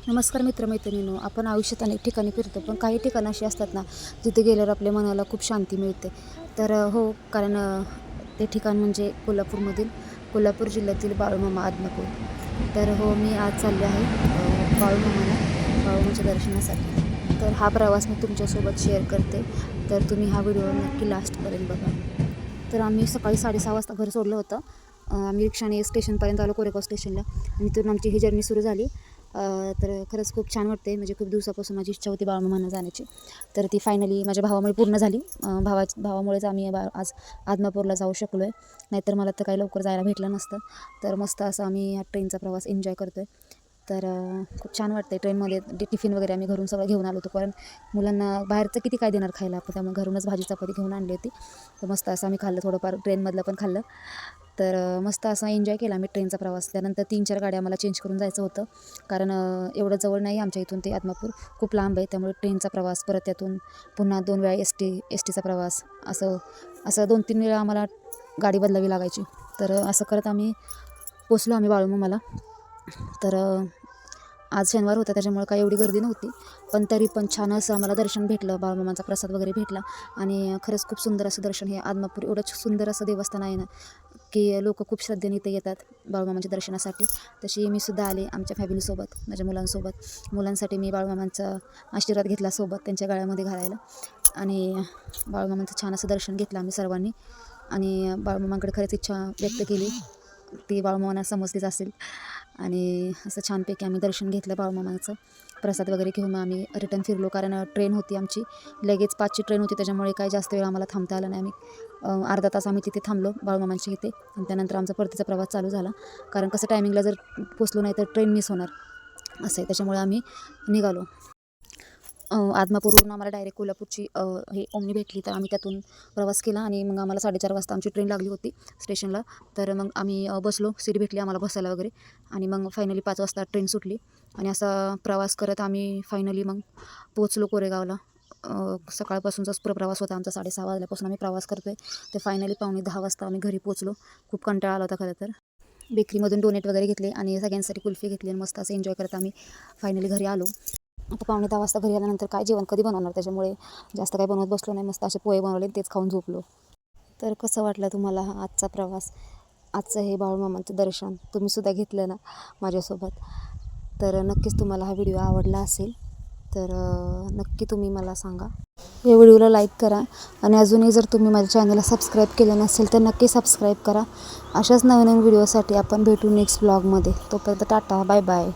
नमस्कार मित्रमैत्रिणींनो. आपण आयुष्यात अनेक ठिकाणी फिरतो, पण काही ठिकाणं अशी असतात ना, जिथे गेल्यावर आपल्या मनाला खूप शांती मिळते. हो, कारण ते ठिकाण म्हणजे कोल्हापूर जिल्ह्यातील बाळूमामा आदमापूर. हो, मी आज चालले आहे बाळूमामाच्या दर्शनासाठी. तर हा प्रवास मी तुमच्यासोबत शेअर करते. तर तुम्ही हा व्हिडिओ नक्की लास्टपर्यंत बघा. तर आम्ही सकाळी 6:30 वाजता घर सोडलं होतं. आम्ही रिक्षाने स्टेशनपर्यंत आलो, कोरेगाव स्टेशनला, आणि तिथून आमची ही जर्नी सुरू झाली. तर खरंच खूप छान वाटते. म्हणजे खूप दिवसापासून माझी इच्छा होती बाळूमामांना जाण्याची. तर ती फायनली माझ्या भावामुळे पूर्ण झाली. भावामुळेच आम्ही आज आदमापूरला जाऊ शकलो आहे. नाहीतर मला तर काही लवकर जायला भेटलं नसतं. तर मस्त असं आम्ही हा ट्रेनचा प्रवास एन्जॉय करतो आहे. खूप छान वाटतं आहे ट्रेनमध्ये. टिफिन वगैरे आम्ही घरून सगळं घेऊन आलो होतो, कारण मुलांना बाहेरचं किती काय देणार खायला आपण, त्यामुळे घरूनच भाजी चपाती घेऊन आणली होती. तर मस्त असं आम्ही खाल्लं, थोडंफार ट्रेनमधलं पण खाल्लं. मस्त असा एन्जॉय केला आम्ही ट्रेनचा प्रवास. त्यानंतर 3-4 गाड्या आम्हाला चेंज करून जायचं होतं, कारण एवढं जवळ नाही आमच्या इथून ते आदमापूर, खूप लांब आहे. त्यामुळे ट्रेनचा प्रवास, परत त्यातून पुन्हा 2 वेळा एस टीचा प्रवास, असं असं 2-3 वेळा आम्हाला गाडी बदलावी लागायची. असं करत पोचलो आम्ही बाळूमामाला. तर आज शनिवार होता, त्याच्यामुळे काही एवढी गर्दी नव्हती, पण तरी पण छान असं आम्हाला दर्शन भेटलं. बाळूमामाचा प्रसाद वगैरे भेटला, आणि खरंच खूप सुंदर असं दर्शन. हे आदमापूर एवढं सुंदर असं देवस्थान आहे ना, की लोकं खूप श्रद्धेने इथे येतात बाळूमामाच्या दर्शनासाठी. तशी मी सुद्धा आले आमच्या फॅमिलीसोबत, माझ्या मुलांसाठी मी बाळूमामांचा आशीर्वाद घेतला सोबत, त्यांच्या गळ्यामध्ये घालायला. आणि बाळूमामांचं छान असं दर्शन घेतलं आम्ही सर्वांनी. आणि बाळूमामांकडे खरंच इच्छा व्यक्त केली, ती बाळूमामांना समजलीच असेल. आणि असं छानपैकी आम्ही दर्शन घेतलं बाळूमामाचं. प्रसाद वगैरे घेऊन आम्ही रिटर्न फिरलो, कारण ट्रेन होती आमची, लगेच 5ची ट्रेन होती. त्याच्यामुळे काही जास्त वेळ आम्हाला थांबता आला नाही. आम्ही अर्धा तास आम्ही तिथे थांबलो बाळूमामांच्या इथे, आणि त्यानंतर आमचा परतीचा प्रवास चालू झाला. कारण कसं टायमिंगला जर पोचलो नाही तर ट्रेन मिस होणार असं आहे. त्याच्यामुळे आम्ही निघालो. आदमापूरवरून आम्हाला डायरेक्ट कोल्हापूरची ओमनी भेटली, तर आम्ही त्यातून प्रवास केला. आणि मग आम्हाला 4:30 वाजता आमची ट्रेन लागली होती स्टेशनला. मग आम्ही बसलो, सीट भेटली आम्हाला बसायला वगैरे. आणि मग फायनली 5 वाजता ट्रेन सुटली, आणि असा प्रवास करत आम्ही फायनली मग पोचलो कोरेगावला. सकाळपासूनचाच पुरा प्रवास होता आमचा, 6:30 वाजल्यापासून आम्ही प्रवास करतो आहे. ते फायनली 9:45 वाजता आम्ही घरी पोचलो. खूप कंटाळा आला होता खरं तर. बेकरीमधून डोनेट वगैरे घेतले, आणि सगळ्यांसाठी कुल्फी घेतली, आणि मस्त असं एन्जॉय करत आम्ही फायनली घरी आलो. आता 9:45 वाजता घरी आल्यानंतर काय जेवण कधी बनवणार, त्याच्यामुळे जास्त काही बनवत बसलो नाही. मस्त असे पोहे बनवले, तेच खाऊन झोपलो. तर कसं वाटलं तुम्हाला हा आजचा प्रवास, आजचं हे बाळूमामांचं दर्शन तुम्हीसुद्धा घेतलं ना माझ्यासोबत? नक्कीच तुम्हाला हा व्हिडिओ आवडला असेल, नक्की तुम्ही मला सांगा. या व्हिडिओला लाईक करा, आणि अजूनही जर तुम्ही माझ्या चॅनलला सबस्क्राईब केलं नसेल तर नक्की सबस्क्राईब करा. अशाच नवीन व्हिडिओसाठी आपण भेटू नेक्स्ट ब्लॉगमध्ये. तोपर्यंत टाटा, बाय बाय.